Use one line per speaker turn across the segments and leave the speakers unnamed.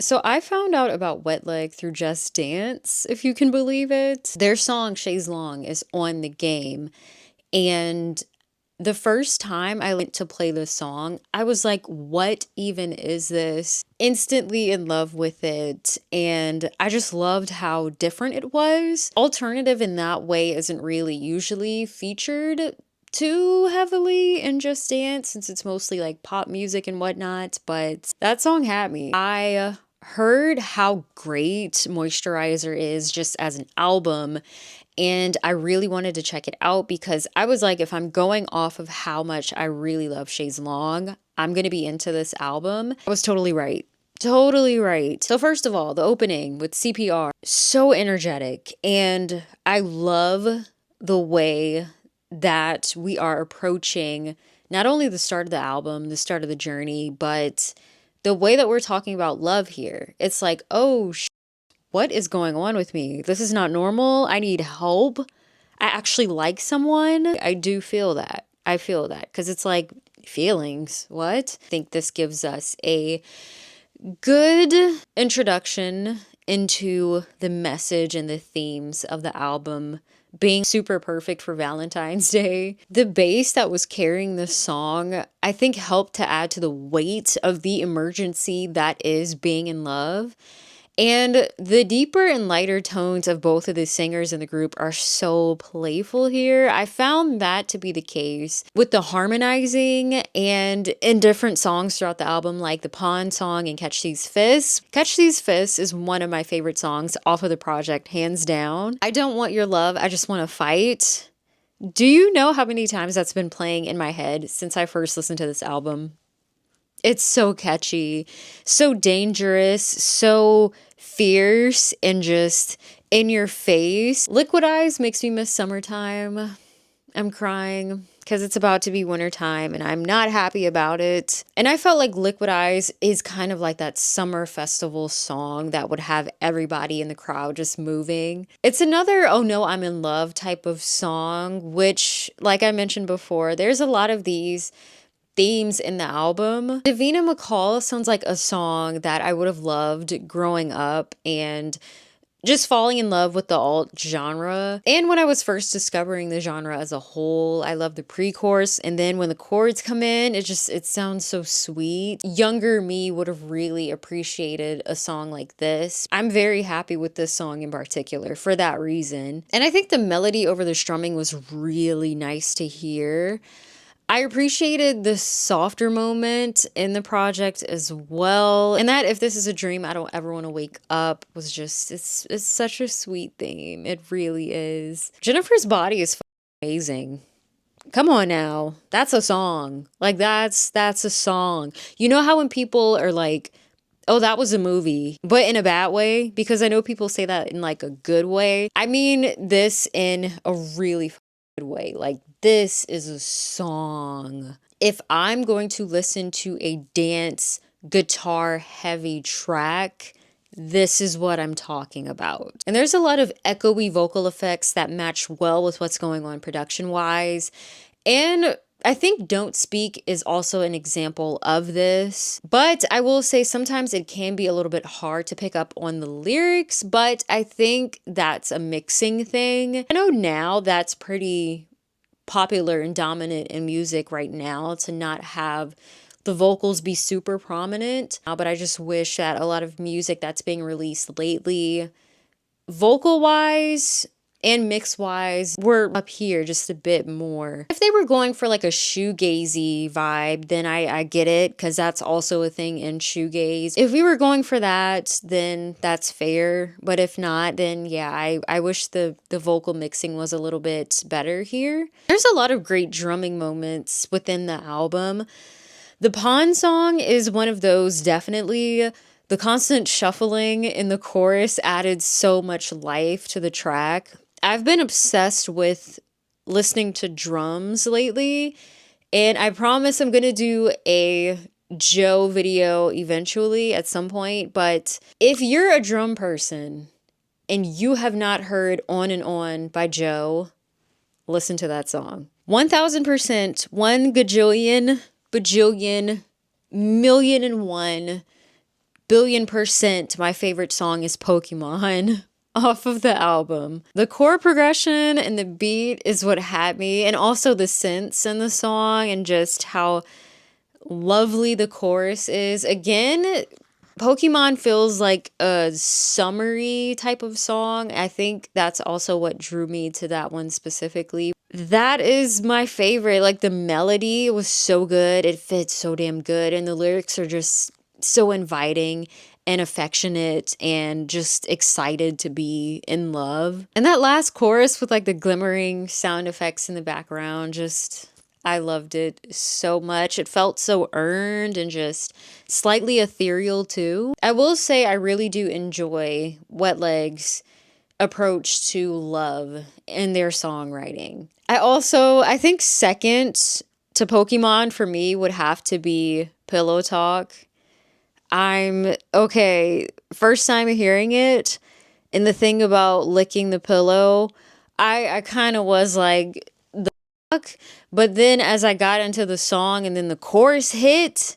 So I found out about Wet Leg through Just Dance, if you can believe it. Their song Shays Long is on the game. And the first time I went to play the song, I was like, what even is this? Instantly in love with it. And I just loved how different it was. Alternative in that way isn't really usually featured too heavily in Just Dance since it's mostly like pop music and whatnot. But that song had me. I heard how great Moisturizer is just as an album, and I really wanted to check it out because I was like, if I'm going off of how much I really love Shays Long, I'm going to be into this album. I was totally right. Totally right. So first of all, the opening with CPR, so energetic. And I love the way that we are approaching not only the start of the album, the start of the journey, but the way that we're talking about love here. It's like, oh, what is going on with me? This is not normal. I need help. I actually like someone. I do feel that. I feel that because it's like feelings. What? I think this gives us a good introduction into the message and the themes of the album being super perfect for Valentine's Day. The bass that was carrying the song, I think, helped to add to the weight of the emergency that is being in love. And the deeper and lighter tones of both of the singers in the group are so playful here. I found that to be the case with the harmonizing and in different songs throughout the album, like the Pawn song and Catch These Fists. Catch These Fists is one of my favorite songs off of the project, hands down. I Don't Want Your Love, I Just Want to Fight. Do you know how many times that's been playing in my head since I first listened to this album? It's so catchy, so dangerous, so fierce, and just in your face. Liquid Eyes makes me miss summertime. I'm crying because it's about to be wintertime and I'm not happy about it. And I felt like Liquid Eyes is kind of like that summer festival song that would have everybody in the crowd just moving. It's another "Oh No, I'm in Love" type of song, which, like I mentioned before, there's a lot of these themes in the album. Davina McCall sounds like a song that I would have loved growing up and just falling in love with the alt genre. And when I was first discovering the genre as a whole, I love the pre-chorus. And then when the chords come in, it sounds so sweet. Younger me would have really appreciated a song like this. I'm very happy with this song in particular for that reason. And I think the melody over the strumming was really nice to hear. I appreciated the softer moment in the project as well. And that If This Is a Dream, I Don't Ever Want to Wake Up was just, it's such a sweet theme. It really is. Jennifer's Body is amazing. Come on now. That's a song. Like that's a song. You know how when people are like, oh, that was a movie, but in a bad way? Because I know people say that in like a good way. I mean this in a really good way. Like, this is a song. If I'm going to listen to a dance guitar heavy track, this is what I'm talking about. And there's a lot of echoey vocal effects that match well with what's going on production wise. And I think Don't Speak is also an example of this. But I will say sometimes it can be a little bit hard to pick up on the lyrics, but I think that's a mixing thing. I know now that's pretty popular and dominant in music right now to not have the vocals be super prominent. But I just wish that a lot of music that's being released lately, vocal wise and mix wise, were up here just a bit more. If they were going for like a shoegazy vibe, then I get it, because that's also a thing in shoegaze. If we were going for that, then that's fair. But if not, then yeah, I wish the vocal mixing was a little bit better here. There's a lot of great drumming moments within the album. The Pawn song is one of those, definitely. The constant shuffling in the chorus added so much life to the track. I've been obsessed with listening to drums lately, and I promise I'm going to do a Joe video eventually at some point. But if you're a drum person and you have not heard On and On by Joe, listen to that song. 1000%, 1 gajillion, bajillion, million and one 1,000,000,000% my favorite song is Pokemon off of the album. The chord progression and the beat is what had me, and also the synths in the song and just how lovely the chorus is. Again, Pokemon feels like a summery type of song. I think that's also what drew me to that one specifically. That is my favorite. Like, the melody was so good. It fits so damn good. And the lyrics are just so inviting and affectionate and just excited to be in love. And that last chorus with like the glimmering sound effects in the background, just, I loved it so much. It felt so earned and just slightly ethereal too. I will say I really do enjoy Wet Leg's approach to love in their songwriting. I think second to Pokemon for me would have to be Pillow Talk. I'm okay. First time hearing it, and the thing about licking the pillow, I kind of was like, the fuck? But then as I got into the song and then the chorus hit,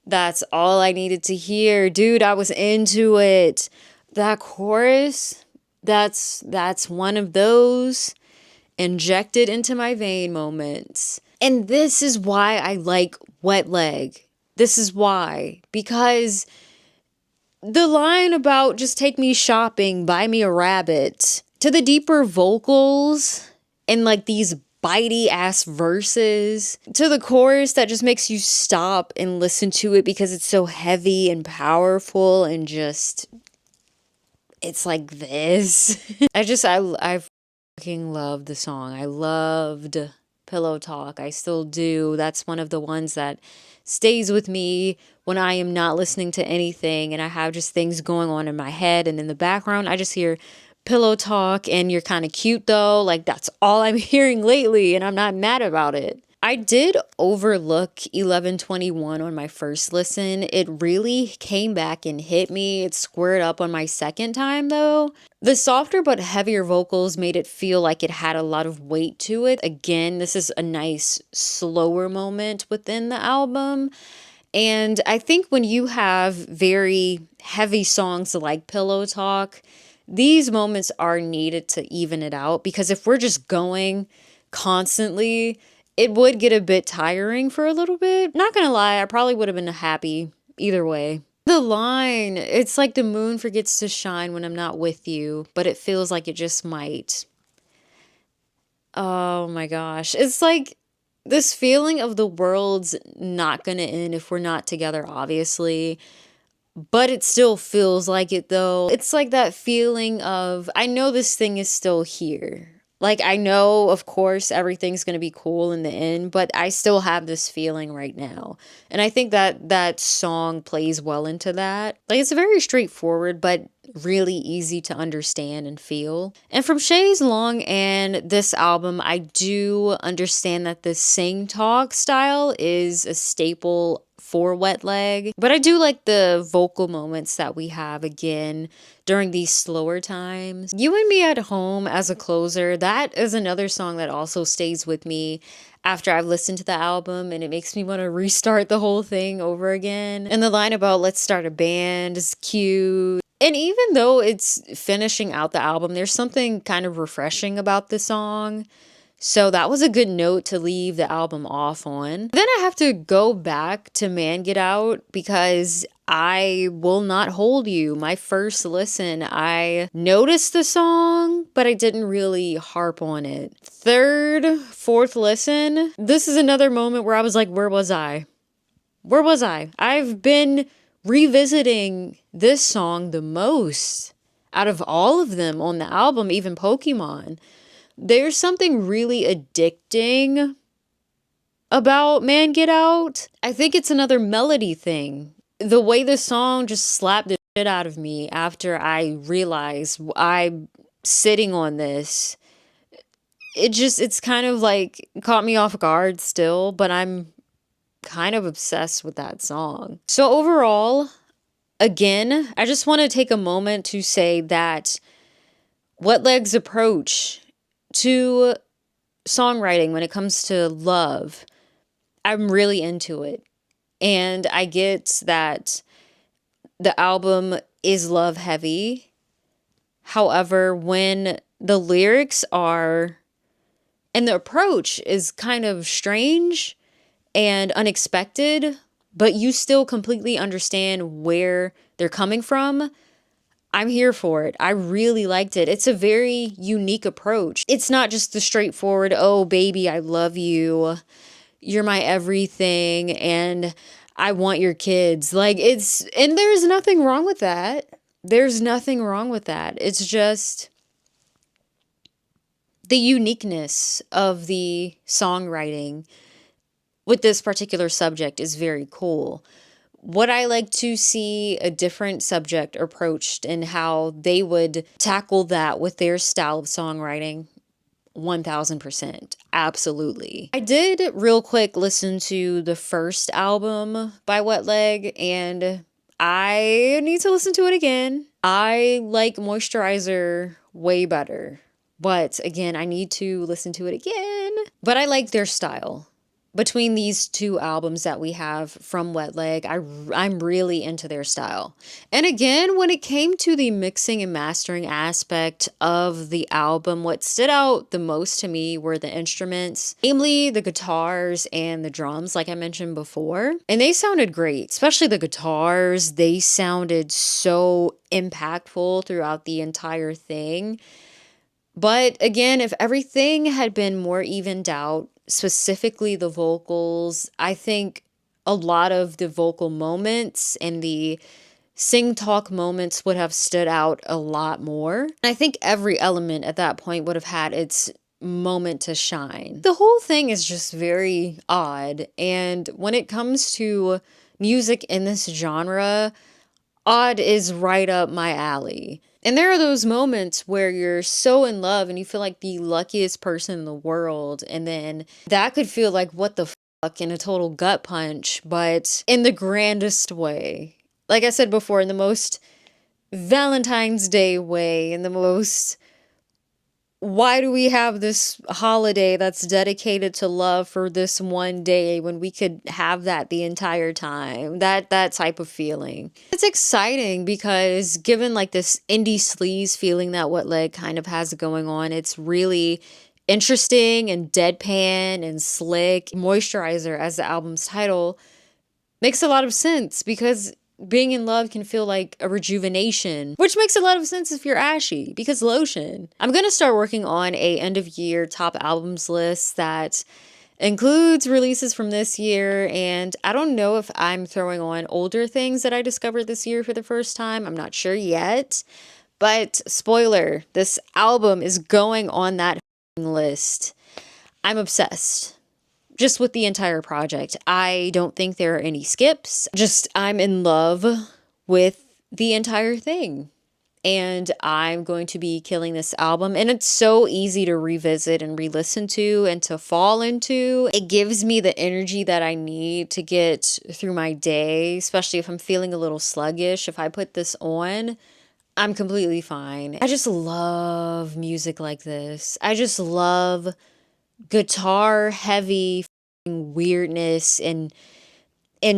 that's all I needed to hear. Dude, I was into it. That chorus, that's one of those injected into my vein moments. And this is why I like Wet Leg. This is why. Because the line about just take me shopping, buy me a rabbit, to the deeper vocals and like these bitey ass verses, to the chorus that just makes you stop and listen to it because it's so heavy and powerful and just, it's like this. I fucking loved the song. I loved Pillow Talk. I still do. That's one of the ones that stays with me when I am not listening to anything and I have just things going on in my head and in the background. I just hear Pillow Talk and You're Kind of Cute Though. Like, that's all I'm hearing lately and I'm not mad about it. I did overlook 1121 on my first listen. It really came back and hit me. It squared up on my second time though. The softer but heavier vocals made it feel like it had a lot of weight to it. Again, this is a nice slower moment within the album. And I think when you have very heavy songs like Pillow Talk, these moments are needed to even it out, because if we're just going constantly, it would get a bit tiring for a little bit. Not gonna lie, I probably would have been happy either way. The line, it's like the moon forgets to shine when I'm not with you, but it feels like it just might. Oh my gosh. It's like this feeling of the world's not gonna end if we're not together, obviously. But it still feels like it though. It's like that feeling of, I know this thing is still here. Like, I know, of course, everything's going to be cool in the end, but I still have this feeling right now. And I think that that song plays well into that. Like, it's very straightforward, but really easy to understand and feel. And from Shays Long and this album, I do understand that the sing talk style is a staple for Wet Leg, but I do like the vocal moments that we have again during these slower times. You and Me at Home as a closer, that is another song that also stays with me after I've listened to the album, and it makes me want to restart the whole thing over again. And the line about let's start a band is cute. And even though it's finishing out the album, there's something kind of refreshing about the song. So that was a good note to leave the album off on. Then I have to go back to Man Get Out because I will not hold you. My first listen, I noticed the song, but I didn't really harp on it. Third, fourth listen, this is another moment where I was like, where was I? Where was I? I've been revisiting this song the most out of all of them on the album, even Pokemon. There's something really addicting about Man Get Out. I think it's another melody thing. The way the song just slapped the shit out of me after I realized I'm sitting on this. It's kind of like caught me off guard still, but I'm kind of obsessed with that song. So overall, again, I just want to take a moment to say that Wet Leg's approach to songwriting when it comes to love, I'm really into it. And I get that the album is love heavy. However, when the lyrics are, and the approach is kind of strange and unexpected, but you still completely understand where they're coming from, I'm here for it. I really liked it. It's a very unique approach. It's not just the straightforward, oh, baby, I love you. You're my everything. And I want your kids. Like, and there's nothing wrong with that. There's nothing wrong with that. It's just the uniqueness of the songwriting with this particular subject is very cool. Would I like to see a different subject approached and how they would tackle that with their style of songwriting? 1000%. Absolutely. I did real quick listen to the first album by Wet Leg, and I need to listen to it again. I like Moisturizer way better. But again, I need to listen to it again. But I like their style. Between these two albums that we have from Wet Leg, I'm really into their style. And again, when it came to the mixing and mastering aspect of the album, what stood out the most to me were the instruments, namely the guitars and the drums, like I mentioned before. And they sounded great, especially the guitars. They sounded so impactful throughout the entire thing. But again, if everything had been more evened out, specifically the vocals, I think a lot of the vocal moments and the sing talk moments would have stood out a lot more. And I think every element at that point would have had its moment to shine. The whole thing is just very odd. And when it comes to music in this genre, odd is right up my alley. And there are those moments where you're so in love and you feel like the luckiest person in the world. And then that could feel like, what the fuck, and a total gut punch, but in the grandest way. Like I said before, in the most Valentine's Day way, in the most, why do we have this holiday that's dedicated to love for this one day when we could have that the entire time? That type of feeling. It's exciting because given like this indie sleaze feeling that Wet Leg kind of has going on, it's really interesting and deadpan and slick. Moisturizer, as the album's title, makes a lot of sense because being in love can feel like a rejuvenation, which makes a lot of sense if you're ashy, because lotion. I'm gonna start working on a end of year top albums list that includes releases from this year, and I don't know if I'm throwing on older things that I discovered this year for the first time. I'm not sure yet, but spoiler, this album is going on that list. I'm obsessed just with the entire project. I don't think there are any skips. Just, I'm in love with the entire thing. And I'm going to be killing this album. And it's so easy to revisit and re-listen to and to fall into. It gives me the energy that I need to get through my day, especially if I'm feeling a little sluggish. If I put this on, I'm completely fine. I just love music like this. I just love guitar heavy weirdness and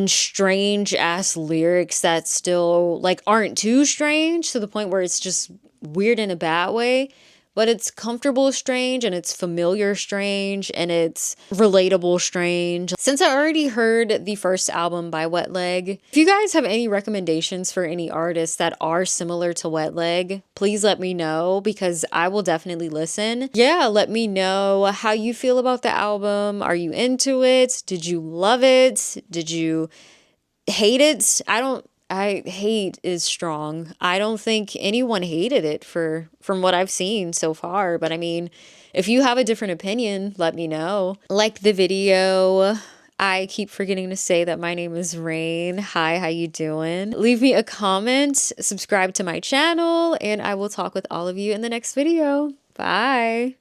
strange ass lyrics that still like aren't too strange to the point where it's just weird in a bad way, but it's comfortable strange and it's familiar strange and it's relatable strange. Since I already heard the first album by Wet Leg, if you guys have any recommendations for any artists that are similar to Wet Leg, please let me know because I will definitely listen. Yeah, let me know how you feel about the album. Are you into it? Did you love it? Did you hate it? Hate is strong. I don't think anyone hated it from what I've seen so far. But I mean, if you have a different opinion, let me know. Like the video. I keep forgetting to say that my name is Rain. Hi, how you doing? Leave me a comment, subscribe to my channel, and I will talk with all of you in the next video. Bye.